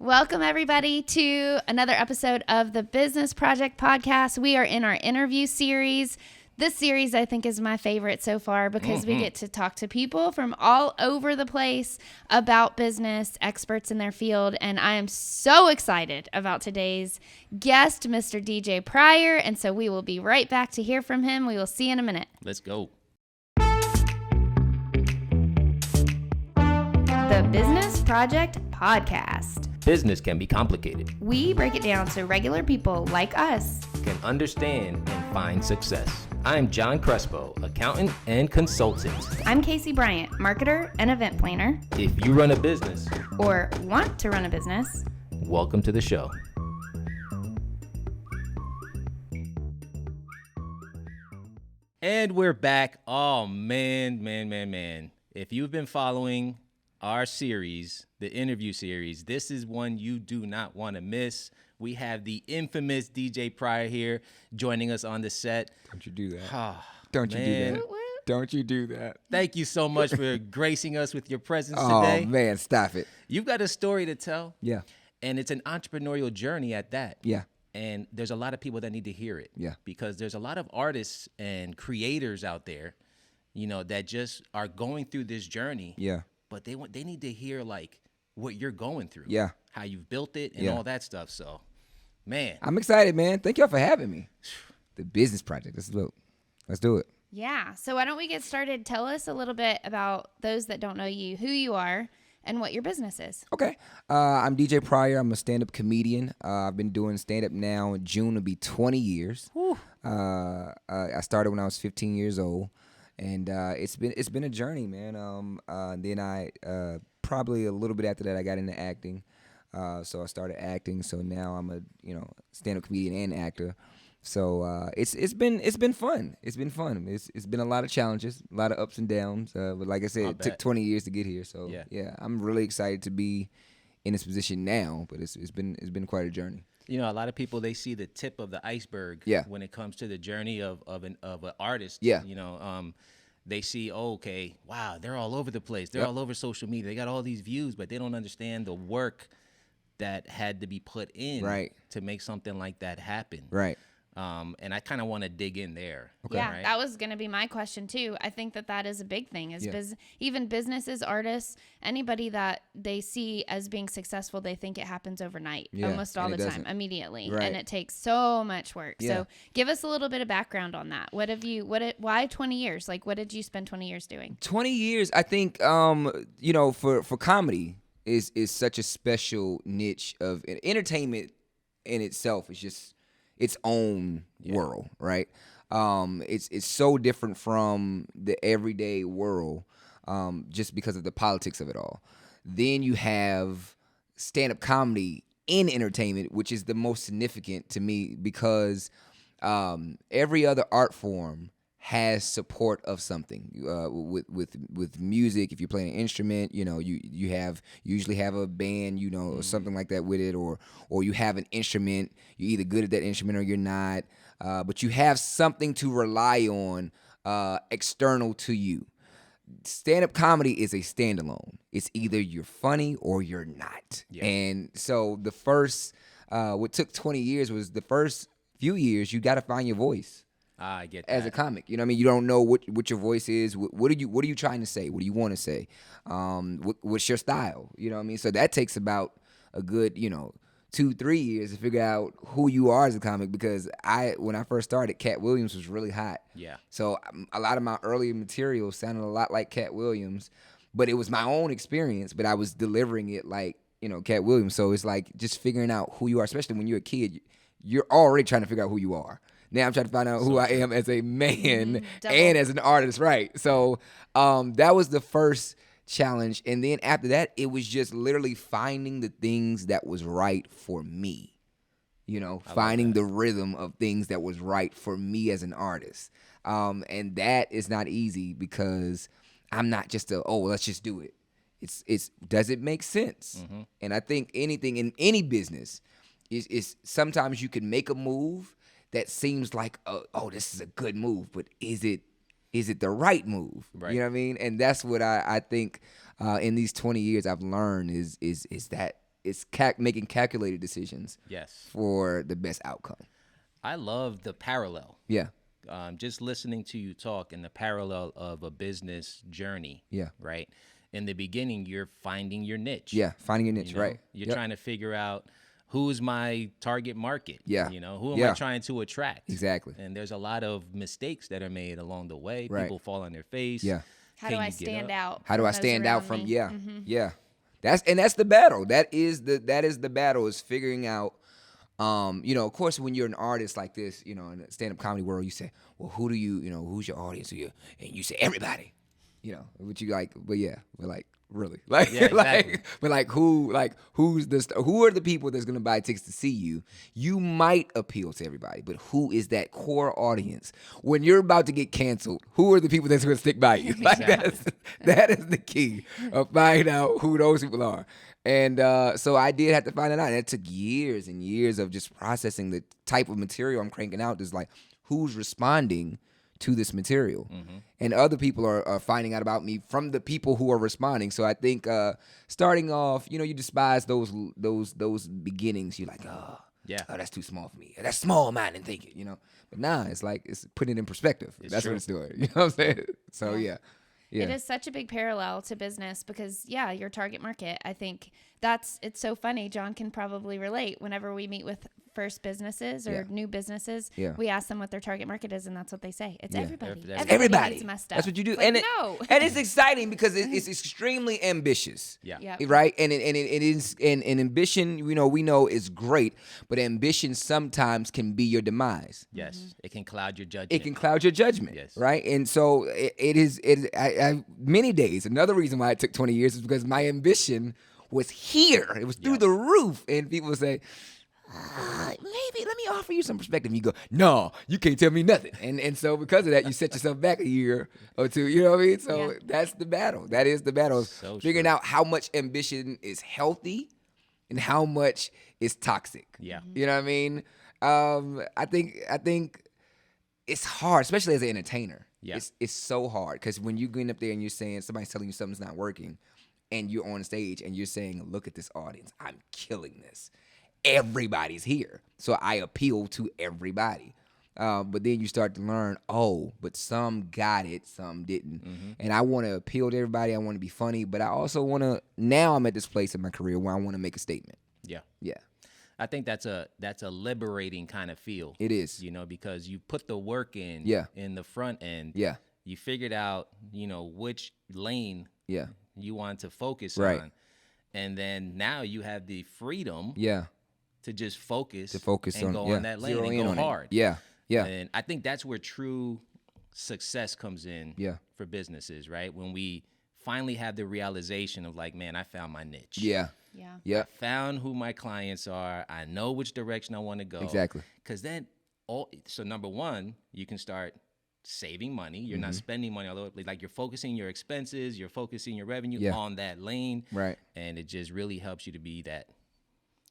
Welcome, everybody, to another episode of the Business Project Podcast. We are in our interview series. This series, I think, is my favorite so far because we get to talk to people from all over the place about business, experts in their field, and I am so excited about today's guest, Mr. DJ Pryor, and so we will be right back to hear from him. We will see you in a minute. Let's go. The Business Project Podcast. Business can be complicated. We break it down so regular people like us Can understand and find success. I'm John Crespo, accountant and consultant. I'm Casey Bryant, marketer and event planner, If you run a business, or want to run a business. welcome to the show. And we're back. Oh, man. If you've been following our series, the interview series, this is one you do not want to miss. We have the infamous DJ Pryor here joining us on the set. Don't you do that. Oh, Don't you man. do that. Don't you do that. Thank you so much for gracing us with your presence Oh, today. man, stop it. You've got a story to tell, Yeah, and it's an entrepreneurial journey at that. yeah, And there's a lot of people that need to hear it. Yeah. Because there's a lot of artists and creators out there, that just are going through this journey. yeah, But they need to hear like what you're going through. yeah. How you've built it and Yeah. all that stuff. So, man. I'm excited, man. Thank y'all for having me. The Business Project. Let's do it. Yeah. So why don't we get started? Tell us a little bit about those that don't know you, who you are, and what your business is. Okay. I'm DJ Pryor. I'm a stand-up comedian. I've been doing stand-up now. In June will be 20 years. I started when I was 15 years old, and it's been a journey, man. Then I probably a little bit after that I got into acting. So I started acting. So now I'm a stand-up comedian and actor. So it's been fun. It's been fun. It's been a lot of challenges, a lot of ups and downs. But like I said, it took 20 years to get here. So yeah, I'm really excited to be in this position now. But it's been quite a journey. A lot of people, they see the tip of the iceberg when it comes to the journey of an artist. Yeah. They see, okay, wow, they're all over the place. They're all over social media. They got all these views, but they don't understand the work that had to be put in to make something like that happen. Right. And I kind of want to dig in there. Okay. Yeah, right? that was going to be my question too. I think that is a big thing. Even businesses, artists, anybody that they see as being successful, they think it happens overnight, almost all the time, immediately, Right. and it takes so much work. Yeah. So, give us a little bit of background on that. Why 20 years? Like, what did you spend 20 years doing? 20 years, I think. For comedy is such a special niche of entertainment in itself. Is just its own world, right? It's so different from the everyday world, just because of the politics of it all. Then you have stand-up comedy in entertainment, which is the most significant to me because every other art form has support of something. With music, if you're playing an instrument, you usually have a band, or something like that with it, or you have an instrument. You're either good at that instrument or you're not, but you have something to rely on external to you. Stand-up comedy is a standalone. It's either you're funny or you're not. Yeah. And so the first, what took 20 years was the first few years you got to find your voice. I get that. As a comic, you don't know what your voice is. What are you trying to say? What do you want to say? What's your style? You know what I mean? So that takes about a good 2-3 years to figure out who you are as a comic. Because when I first started, Cat Williams was really hot. Yeah. So a lot of my earlier material sounded a lot like Cat Williams, but it was my own experience. But I was delivering it like Cat Williams. So it's like just figuring out who you are, especially when you're a kid. You're already trying to figure out who you are. Now I'm trying to find out who I am as a man and as an artist, right? So that was the first challenge. And then after that, it was just literally finding the things that was right for me. Finding the rhythm of things that was right for me as an artist. And that is not easy because I'm not just let's just do it. It's does it make sense? Mm-hmm. And I think anything in any business is sometimes you can make a move that seems like, this is a good move, but is it the right move? Right. You know what I mean? And that's what I think in these 20 years I've learned is that it's making calculated decisions. Yes. For the best outcome. I love the parallel. Yeah. Just listening to you talk and the parallel of a business journey. Yeah. Right. In the beginning, you're finding your niche. Yeah, finding your niche, right. You're trying to figure out who's my target market. Yeah. Who am I trying to attract? Exactly. And there's a lot of mistakes that are made along the way. Right. People fall on their face. Yeah. How do I stand out? How do I those stand out around from? me? Yeah, yeah. That's the battle. That is the battle, is figuring out. Of course, when you're an artist like this, in the stand-up comedy world, you say, well, who do who's your audience? And you say everybody. What you like? But yeah, we're like. Really, like, yeah, exactly. who are the people that's gonna buy tickets to see you? You might appeal to everybody, but who is that core audience? When you're about to get canceled, who are the people that's gonna stick by you? Like that is the key of finding out who those people are. And so I did have to find it out. And it took years and years of just processing the type of material I'm cranking out. Just like who's responding to this material, and other people are finding out about me from the people who are responding. So I think starting off, you despise those beginnings. You're like, oh, that's too small for me. That's small minded thinking, But nah, it's like it's putting it in perspective. That's true. What it's doing. You know what I'm saying? So yeah. It is such a big parallel to business because, your target market, I think it's so funny. John can probably relate. Whenever we meet with first businesses or new businesses, we ask them what their target market is, and that's what they say. It's everybody. Everybody needs my stuff. That's what you do. Like, and it's exciting because it's extremely ambitious. Yeah. Right? And it is, and ambition, we know is great, but ambition sometimes can be your demise. Yes. It can cloud your judgment. It can cloud your judgment. Yes. Right? And so I many days, another reason why it took 20 years is because my ambition was here. It was through the roof. And people would say, maybe let me offer you some perspective. And you go, no, you can't tell me nothing. And so because of that, you set yourself back a year or two. You know what I mean? So that's the battle. That is the battle. So figuring out how much ambition is healthy and how much is toxic. Yeah. You know what I mean? I think it's hard, especially as an entertainer. Yeah. It's so hard because when you get up there and you're saying somebody's telling you something's not working, and you're on stage and you're saying, "Look at this audience, I'm killing this. Everybody's here, so I appeal to everybody." But then you start to learn, but some got it, some didn't, and I want to appeal to everybody. I want to be funny, but I also want to. Now I'm at this place in my career where I want to make a statement. Yeah. Yeah. I think that's a liberating kind of feel. It is. Because you put the work in in the front end. Yeah. You figured out, which lane you want to focus on. And then now you have the freedom to just focus and on, go on that lane and go hard. Yeah. Yeah. And I think that's where true success comes in for businesses, right? When we finally have the realization of like, man, I found my niche. Yeah. I found who my clients are. I know which direction I want to go. Exactly. Because then, so number one, you can start saving money. You're not spending money all over. Like you're focusing your expenses, you're focusing your revenue on that lane. Right. And it just really helps you to be that.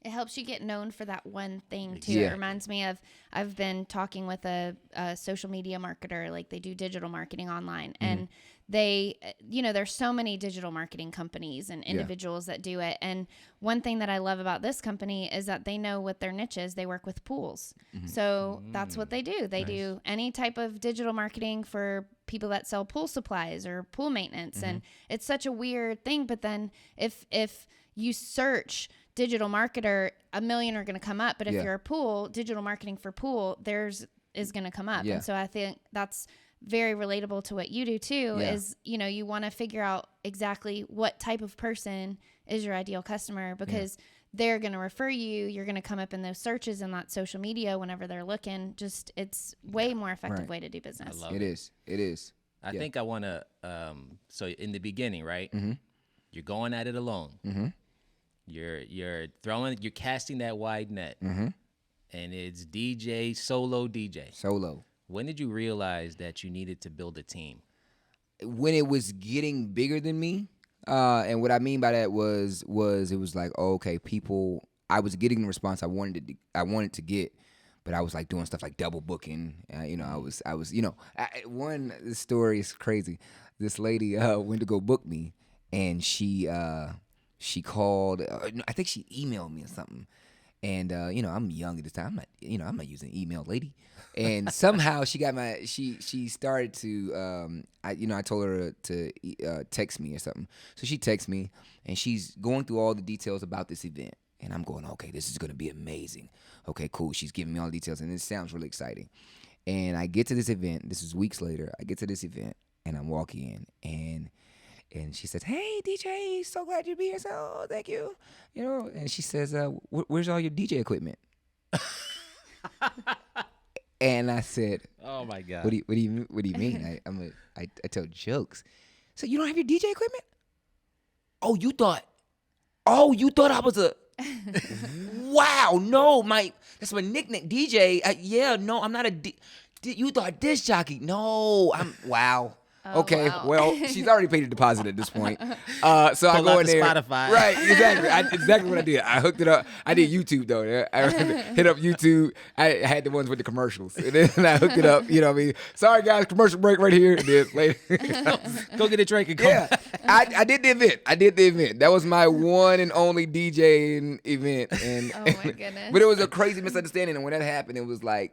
It helps you get known for that one thing too. Yeah. It reminds me of, I've been talking with a social media marketer, like they do digital marketing online, and they, there's so many digital marketing companies and individuals that do it. And one thing that I love about this company is that they know what their niche is. They work with pools. So that's what they do. They do any type of digital marketing for people that sell pool supplies or pool maintenance. And it's such a weird thing. But then if you search digital marketer, a million are going to come up. But if you're a pool, digital marketing for pool, is going to come up. And so I think that's very relatable to what you do too, is, you want to figure out exactly what type of person is your ideal customer, because they're going to refer you. You're going to come up in those searches and that social media whenever they're looking. Just, it's way more effective way to do business. I love it. It is. I think I want to, so in the beginning, right? You're going at it alone. You're casting that wide net, and it's solo DJ. Solo. When did you realize that you needed to build a team? When it was getting bigger than me, and what I mean by that was it was like, people. I was getting the response I wanted to get, but I was like doing stuff like double booking. This story is crazy. This lady went to go book me, and she she called. I think she emailed me or something. And I'm young at this time. I'm not using email, lady. And somehow she got she started to I told her to text me or something. So she texts me and she's going through all the details about this event. And I'm going, okay, this is going to be amazing. Okay, cool. She's giving me all the details and it sounds really exciting. And I get to this event. This is weeks later. I get to this event and I'm walking in and she says, "Hey, DJ, so glad you'd be here. So, thank you." And she says, "Where's all your DJ equipment?" And I said, "Oh my God, what do you mean? I tell jokes." So you don't have your DJ equipment? Oh, you thought I was a wow? No, that's my nickname, DJ. Yeah, no, I'm not a. You thought disc jockey? No, wow. Oh, okay, wow. well, she's already paid a deposit at this point. So I go in there. Spotify. Right, exactly. Exactly what I did. I hooked it up. I did YouTube, though. I hit up YouTube. I had the ones with the commercials. And then I hooked it up. You know what I mean? Sorry, guys, commercial break right here. And then later. Go get a drink and come Yeah, I did the event. That was my one and only DJing event. And, Oh, my goodness. But it was a crazy misunderstanding. And when that happened, it was like,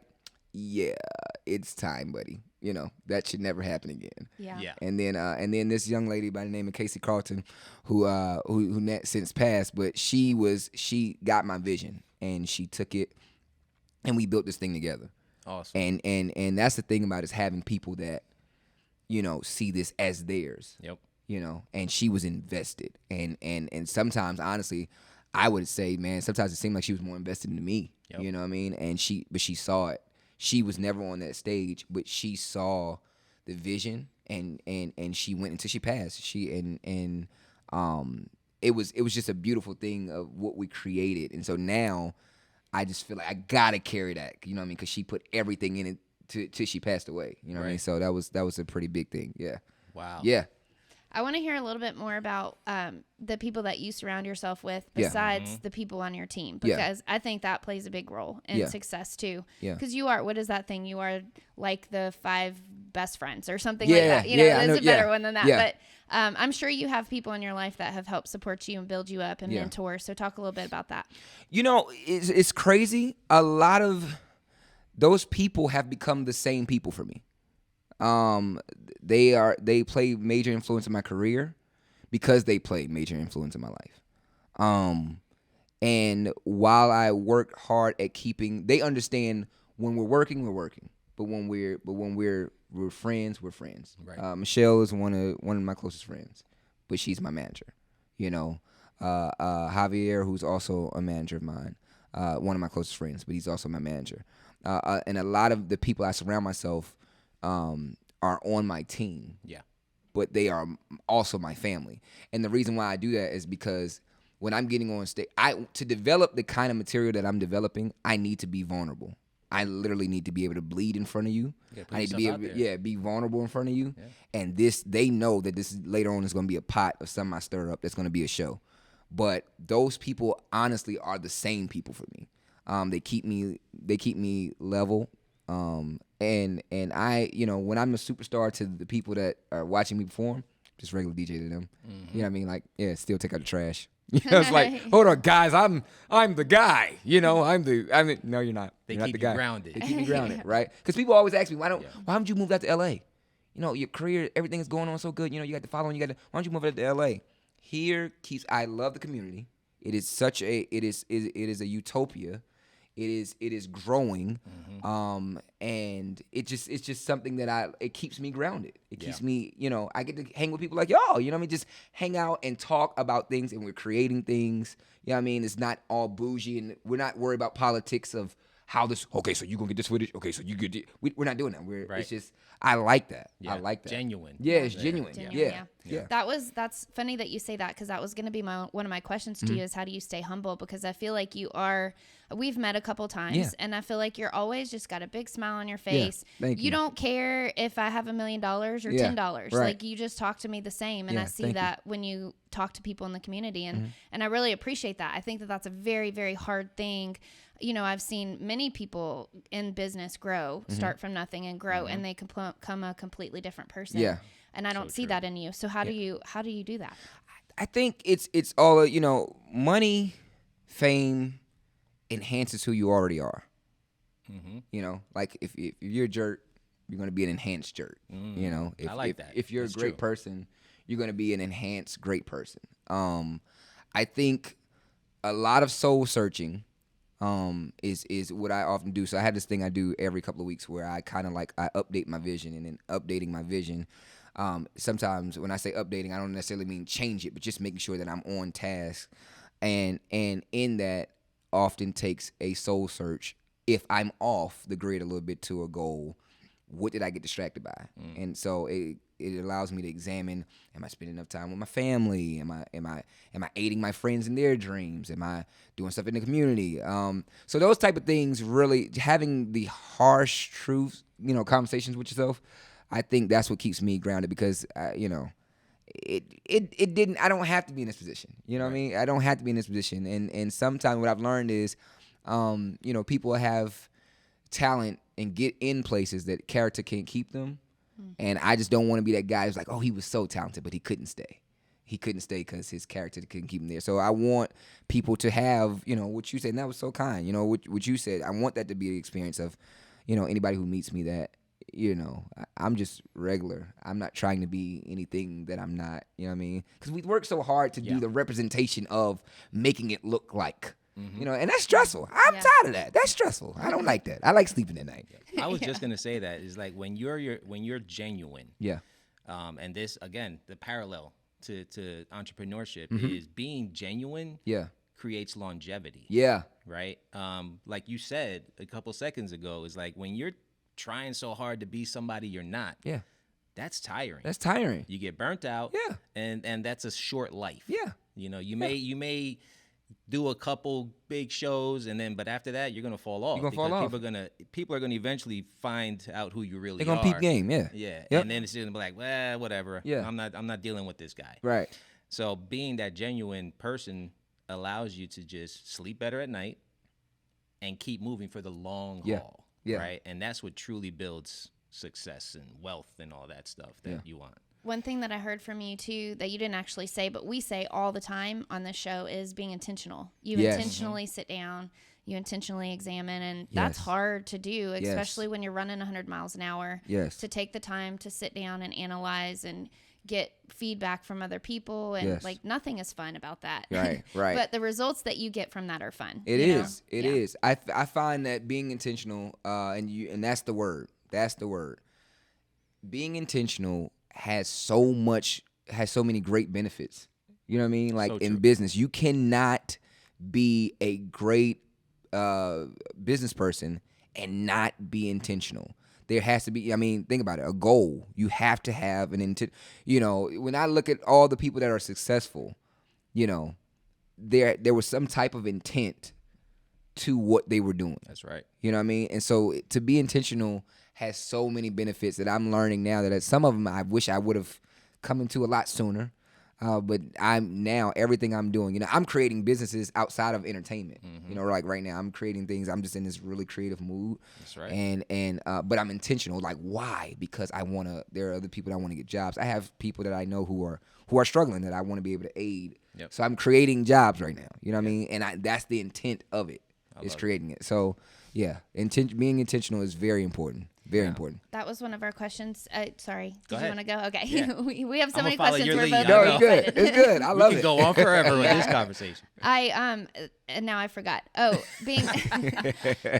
yeah, it's time, buddy. That should never happen again. Yeah. And then this young lady by the name of Casey Carlton, who since passed, but she got my vision and she took it, and we built this thing together. Awesome. And that's the thing about is having people that, see this as theirs. Yep. And she was invested, and sometimes honestly, I would say, man, sometimes it seemed like she was more invested in me. Yep. You know what I mean? And she saw it. She was never on that stage, but she saw the vision, and she went until she passed. It was just a beautiful thing of what we created, and so now I just feel like I gotta carry that. You know what I mean? Because she put everything in it till she passed away. You know what I mean? So that was a pretty big thing. Yeah. Wow. Yeah. I want to hear a little bit more about the people that you surround yourself with besides the people on your team, because I think that plays a big role in success too. Yeah. Because what is that thing? You are like the 5 best friends or something like that. There's a better one than that. Yeah. But I'm sure you have people in your life that have helped support you and build you up and mentor. So talk a little bit about that. It's crazy. A lot of those people have become the same people for me. They play major influence in my career because they played major influence in my life. And while I work hard at they understand when we're working, but when we're friends, we're friends. Right. Michelle is one of my closest friends, but she's my manager. Javier, who's also a manager of mine, one of my closest friends, but he's also my manager. And a lot of the people I surround myself are on my team. Yeah. But they are also my family. And the reason why I do that is because when I'm getting on stage, to develop the kind of material that I'm developing, I need to be vulnerable. I literally need to be able to bleed in front of you. I need to be able to be vulnerable in front of you. Yeah. And they know that this later on is going to be a pot of something I stir up that's going to be a show. But those people honestly are the same people for me. They keep me level. And I, when I'm a superstar to the people that are watching me perform, just regular DJ to them. Mm-hmm. You know what I mean? Like, still take out the trash. It's like, hold on, guys, I'm the guy. No, you're not. They you're keep not the guy. you grounded. They keep me grounded, right? Because people always ask me, why haven't you moved out to LA? Your career, everything is going on so good. You got the following. Why don't you move out to LA? I love the community. It is a utopia. It is growing, and it's just something that it keeps me grounded. It keeps me, I get to hang with people like y'all, just hang out and talk about things, and we're creating things. You know what I mean? It's not all bougie, and we're not worried about politics of how this. Okay, so you gonna get this footage? Okay, so you get. We're not doing that. It's just I like that. Yeah. I like that. Genuine. Yeah, it's genuine. Yeah. That's funny that you say that, because that was going to be one of my questions to you is how do you stay humble? Because I feel like we've met a couple times and I feel like you're always just got a big smile on your face. Thank you. You don't care if I have $1 million or $10. Right. Like you just talk to me the same. And I see that when you talk to people in the community and I really appreciate that. I think that that's a very, very hard thing. I've seen many people in business start from nothing and grow, and they become a completely different person. Yeah. And I don't see that in you. So how do you do that? I think it's all, money, fame enhances who you already are. Mm-hmm. Like if you're a jerk, you're going to be an enhanced jerk. I like that. If you're That's a great true. person, you're going to be an enhanced great person. I think a lot of soul searching is what I often do. So I have this thing I do every couple of weeks where I kind of I update my vision, and in updating my vision, sometimes when I say updating, I don't necessarily mean change it, but just making sure that I'm on task. And in that often takes a soul search. If I'm off the grid a little bit to a goal, what did I get distracted by? And so it allows me to examine: am I spending enough time with my family? Am I aiding my friends in their dreams? Am I doing stuff in the community? So those type of things, really having the harsh truth, conversations with yourself. I think that's what keeps me grounded, because it didn't. I don't have to be in this position. You know what I mean? I don't have to be in this position. And sometimes what I've learned is, people have talent and get in places that character can't keep them. And I just don't want to be that guy who's like, oh, he was so talented, but he couldn't stay. He couldn't stay because his character couldn't keep him there. So I want people to have, what you said, and that was so kind. What you said, I want that to be the experience of, anybody who meets me, that, I'm just regular. I'm not trying to be anything that I'm not, you know what I mean? Because we work so hard to do the representation of making it look like. And that's stressful. I'm tired of that. That's stressful. I don't like that. I like sleeping at night. I was just gonna say that is like when you're genuine. Yeah. And this again, the parallel to entrepreneurship is being genuine. Yeah. Creates longevity. Yeah. Right. Like you said a couple seconds ago, is like when you're trying so hard to be somebody you're not. Yeah. That's tiring. That's tiring. You get burnt out. Yeah. And that's a short life. Yeah. You may do a couple big shows, but after that you're gonna fall off. You're gonna fall off. People are gonna eventually find out who you really are. They're gonna peep game, yeah. Yeah. Yep. And then it's gonna be like, well, whatever. Yeah. I'm not dealing with this guy. Right. So being that genuine person allows you to just sleep better at night and keep moving for the long haul. Yeah. Right. And that's what truly builds success and wealth and all that stuff that you want. One thing that I heard from you too that you didn't actually say, but we say all the time on this show, is being intentional. You intentionally sit down, you intentionally examine, and that's hard to do, especially when you're running 100 miles an hour. Yes. To take the time to sit down and analyze and get feedback from other people, and like nothing is fun about that. Right. But the results that you get from that are fun. It is. I find that being intentional, and that's the word. That's the word. Being intentional has so many great benefits. You know what I mean? Like in business, you cannot be a great business person and not be intentional. There has to be, think about it, a goal. You have to have an intent. When I look at all the people that are successful, there was some type of intent to what they were doing. That's right. You know what I mean? And so to be intentional has so many benefits that I'm learning now, that some of them I wish I would have come into a lot sooner. But I'm now, everything I'm doing, I'm creating businesses outside of entertainment. Like right now I'm creating things. I'm just in this really creative mood. That's right. And but I'm intentional. Like, why? Because there are other people that I want to get jobs. I have people that I know who are struggling that I want to be able to aid. Yep. So I'm creating jobs right now. You know what I mean? And that's the intent of it, is creating it. So yeah, being intentional is very important. Very important. That was one of our questions. Sorry. Did you want to go? Okay. Yeah. we have so many questions. We're both no, it's good. It's good. I love it. We can go on forever with this conversation. And now I forgot. Oh, being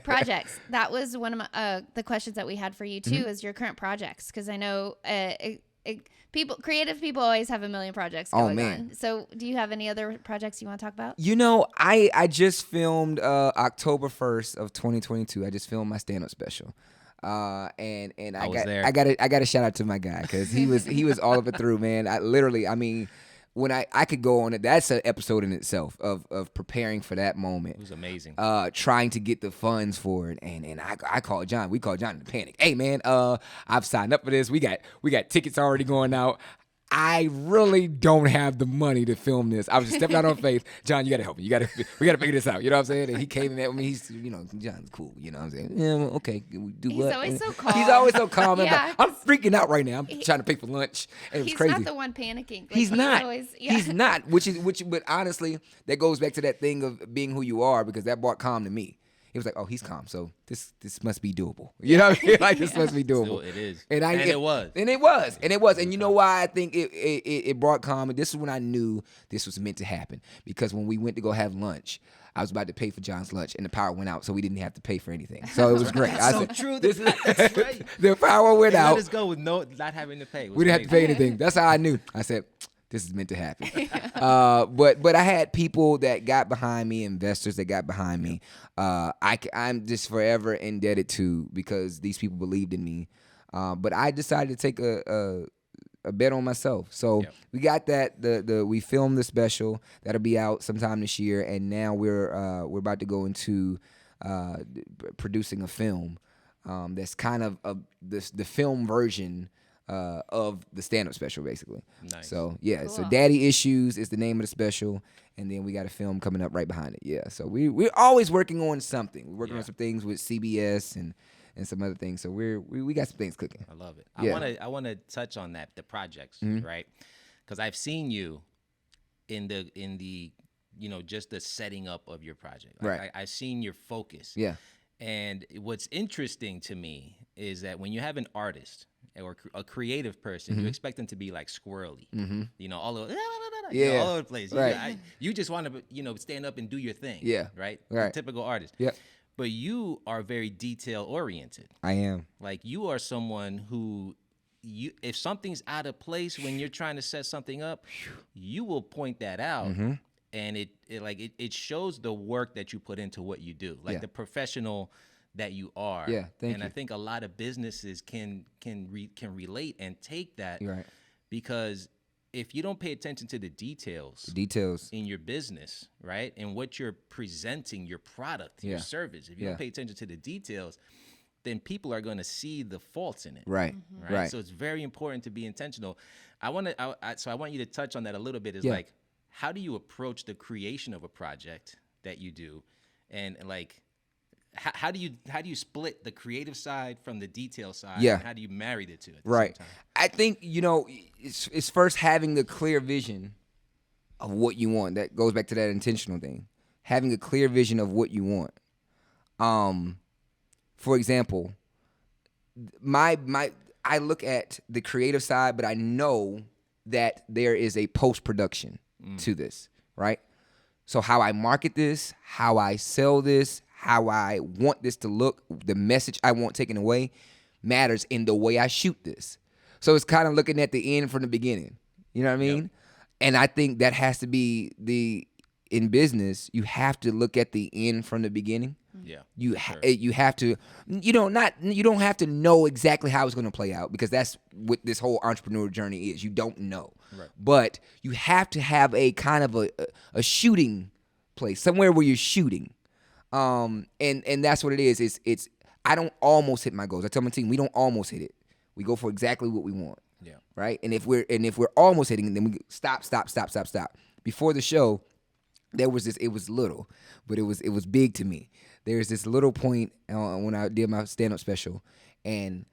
projects. That was one of the questions that we had for you too, is your current projects. Because I know creative people always have a million projects going on. So do you have any other projects you want to talk about? I just filmed October 1st of 2022. I just filmed my stand-up special. And I got to shout out to my guy, because he was all of it through, man. When I could go on it, that's an episode in itself of preparing for that moment. It was amazing. Trying to get the funds for it, and I called John. We called John in a panic. Hey man, I've signed up for this. We got tickets already going out. I really don't have the money to film this. I was just stepping out on faith. John, you got to help me. We got to figure this out. You know what I'm saying? And he came and met with me. He's, John's cool. You know what I'm saying? Yeah, well, okay. We do He's what? always so calm. He's always so calm. Yeah, I'm freaking out right now. I'm trying to pay for lunch. And it was he's crazy. not the one panicking. Like, He's not. Always, He's not. But honestly, that goes back to that thing of being who you are, because that brought calm to me. It was like, oh, he's calm, so this must be doable. You know what I mean? Like, this must be doable. It is. And it was. And you know why I think it brought calm? And this is when I knew this was meant to happen. Because when we went to go have lunch, I was about to pay for John's lunch, and the power went out, so we didn't have to pay for anything. So it was great. That's true. That's right. The power went out. Let us go with not having to pay. We didn't have to pay anything. That's how I knew. I said, this is meant to happen. But I had people that got behind me, investors that got behind me. I'm just forever indebted to, because these people believed in me. But I decided to take a bet on myself. So we got that. We filmed the special that'll be out sometime this year, and now we're about to go into producing a film that's kind of the film version of the stand-up special, basically. Nice. So cool. So Cool. Daddy Issues is the name of the special, and then we got a film coming up right behind it. Yeah, so we're always working on something. We're working on some things with CBS and some other things. So we got some things cooking. I love it. Yeah. I want to touch on the projects, Mm-hmm. right? Because I've seen you in the just the setting up of your project. Like, Right. I've seen your focus. Yeah. And what's interesting to me is that when you have an artist or a creative person, you expect them to be like squirrely, all over, all over the place. Right. You just want to, stand up and do your thing. Yeah. Right. Right. Typical artist. Yep. But you are very detail oriented. I am. Like, you are someone who, if something's out of place when you're trying to set something up, you will point that out. And it shows the work that you put into what you do, like the professional that you are. Yeah, thank you. I think a lot of businesses can relate and take that, You're right. because if you don't pay attention to the details in your business, right, and what you're presenting, your product, your service, if you don't pay attention to the details, then people are going to see the faults in it. Right. Right. So it's very important to be intentional. I want you to touch on that a little bit. Is like, how do you approach the creation of a project that you do, and like, how do you split the creative side from the detail side? Yeah. And how do you marry the two at the Right. same time? I think, it's first having the clear vision of what you want. That goes back to that intentional thing. Having a clear vision of what you want. For example, I look at the creative side, but I know that there is a post-production to this, right? So how I market this, how I sell this, how I want this to look, the message I want taken away matters in the way I shoot this. So it's kind of looking at the end from the beginning. You know what I mean? Yep. And I think that has to be in business, you have to look at the end from the beginning. Yeah. You have to, you don't have to know exactly how it's going to play out, because that's what this whole entrepreneur journey is. You don't know. Right. But you have to have a kind of a shooting place, somewhere where you're shooting. And that's what it is. It's I don't almost hit my goals. I tell my team, we don't almost hit it. We go for exactly what we want. Yeah. Right? And if we're almost hitting it, then we stop. Before the show, there was this, it was little, but it was big to me. There's this little point when I did my stand-up special, and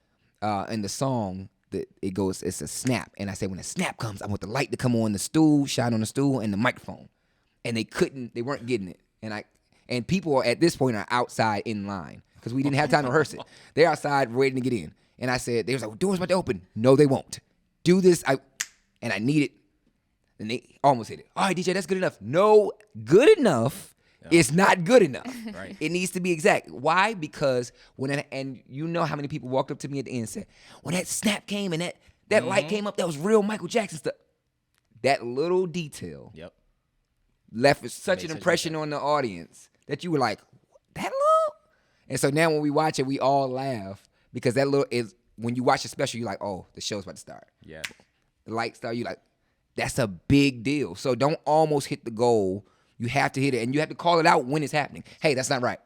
in the song that it goes, it's a snap. And I said, when a snap comes, I want the light to come on the stool, shine on the stool and the microphone. And they weren't getting it. And people at this point are outside in line, because we didn't have time to rehearse it. They're outside waiting to get in. And I said, they was like, door's about to open. No, they won't. Do this. And I need it. And they almost hit it. All right, DJ, that's good enough. No, good enough is not good enough. Right. It needs to be exact. Why? Because and you know how many people walked up to me at the end and said, when that snap came and that light came up, that was real Michael Jackson stuff. That little detail left such an impression on the audience that you were like, that little? And so now when we watch it, we all laugh, because that little is, when you watch the special, you're like, oh, the show's about to start. Yeah. The light start, you're like, that's a big deal. So don't almost hit the goal. You have to hit it, and you have to call it out when it's happening. Hey, that's not right.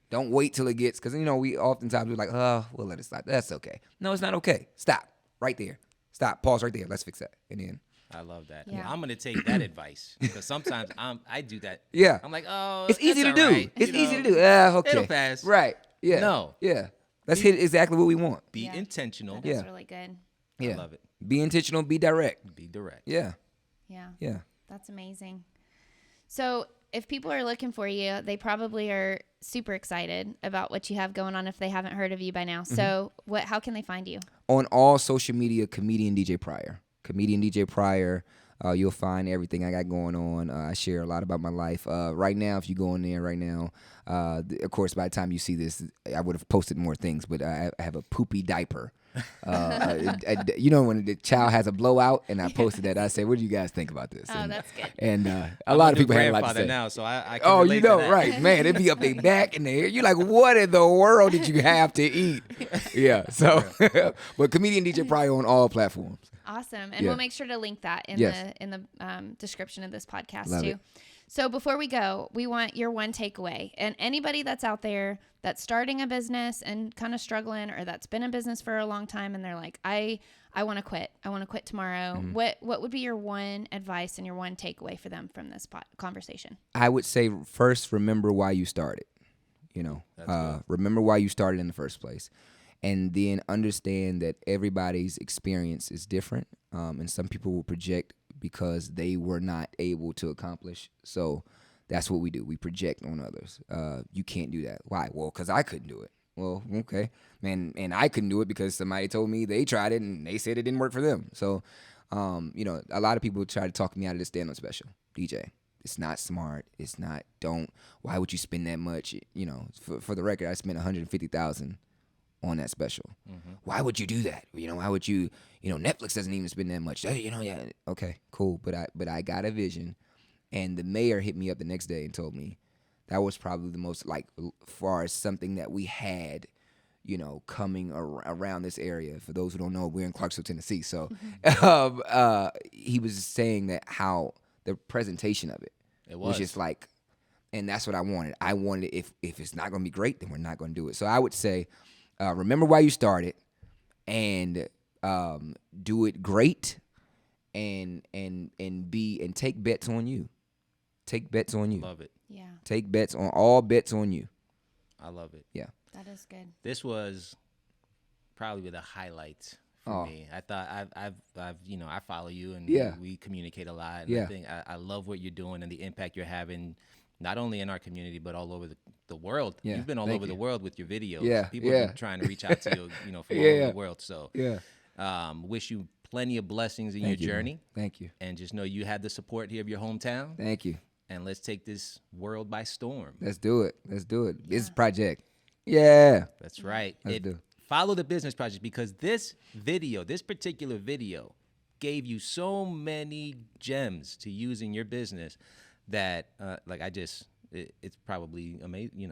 Don't wait till it gets, because we oftentimes we're like, oh, we'll let it stop. That's okay. No, it's not okay. Stop right there. Stop. Pause right there. Let's fix that. And then. I love that. Yeah. I'm gonna take that advice because sometimes I do that. Yeah. I'm like, oh, It's easy to that's do. all right, It's you easy know. to do. Yeah, okay. It'll pass. Right. Yeah. No. Yeah. Let's hit exactly what we want. Be intentional. That is really good. Yeah. I love it. Be intentional. Be direct. Be direct. Yeah. Yeah. Yeah. That's amazing. So if people are looking for you, they probably are super excited about what you have going on if they haven't heard of you by now. So how can they find you? On all social media, comedian DJ Pryor. Comedian DJ Pryor. You'll find everything I got going on. I share a lot about my life. Right now, if you go in there right now, of course, by the time you see this, I would have posted more things, but I have a poopy diaper. You know, when the child has a blowout, and I posted that, I said, what do you guys think about this? Oh, that's good. And a lot of people had a lot to say. Now, so I can Oh, relate you know, to that. right, man. It'd be up their back in there. You're like, what in the world did you have to eat? Yeah, so, but comedian DJ Pryor on all platforms. Awesome. And we'll make sure to link that in the description of this podcast Love too. it. So before we go, we want your one takeaway. And anybody that's out there that's starting a business and kind of struggling, or that's been in business for a long time and they're like, I want to quit. I want to quit tomorrow. What would be your one advice and your one takeaway for them from this conversation? I would say first, remember why you started. You know, remember why you started in the first place. And then understand that everybody's experience is different. And some people will project because they were not able to accomplish. So that's what we do. We project on others. You can't do that. Why? Well, because I couldn't do it. Well, okay. And I couldn't do it because somebody told me they tried it and they said it didn't work for them. So, you know, a lot of people try to talk me out of this stand-up special. DJ, it's not smart. It's not, why would you spend that much? You know, for the record, I spent $150,000 on that special. Why would you do that? You know, why would you, Netflix doesn't even spend that much. Yeah, okay, cool. But I got a vision, and the mayor hit me up the next day and told me that was probably the most, like, far as something that we had, coming around this area. For those who don't know, we're in Clarksville, Tennessee. So he was saying that how the presentation of it was just like, and that's what I wanted. I wanted, if it's not going to be great, then we're not going to do it. So I would say, remember why you started, and do it great, and take bets on you. Take bets on you. Love it. Yeah. Take bets on all bets on you. I love it. Yeah. That is good. This was probably the highlight for me. I thought I've I follow you, and we communicate a lot. And I think I love what you're doing and the impact you're having, not only in our community, but all over the world. Yeah, You've been all over the world with your videos. Yeah, People have been trying to reach out to you, from all over the world. So wish you plenty of blessings in your journey. Man. Thank you. And just know you have the support here of your hometown. Thank you. And let's take this world by storm. Let's do it. It's project. Yeah. That's right. Let's do it. Follow the business project, because this particular video gave you so many gems to use in your business that it's probably amazing.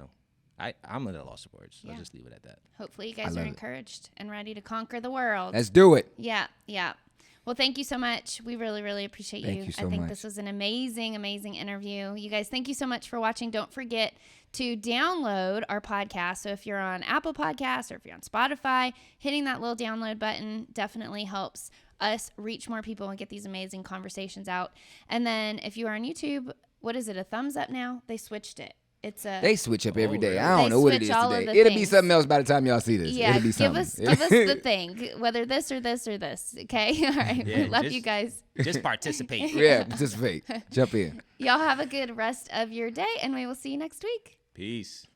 I'm at a loss of words. So I'll just leave it at that. Hopefully you guys are encouraged and ready to conquer the world. Let's do it. Yeah. Well, thank you so much. We really, really appreciate you. Thank you so I think much. this was an amazing, amazing interview. You guys, thank you so much for watching. Don't forget to download our podcast. So if you're on Apple Podcasts or if you're on Spotify, hitting that little download button definitely helps us reach more people and get these amazing conversations out. And then if you are on YouTube, what is it, a thumbs up now? They switched it. They switch up every day. Really? I don't know what it is today. It'll be something else by the time y'all see this. Yeah, It'll be give something. us the thing, whether this or this or this. Okay, all right. Yeah, we love you guys. Just participate. Yeah, participate. Jump in. Y'all have a good rest of your day, and we will see you next week. Peace.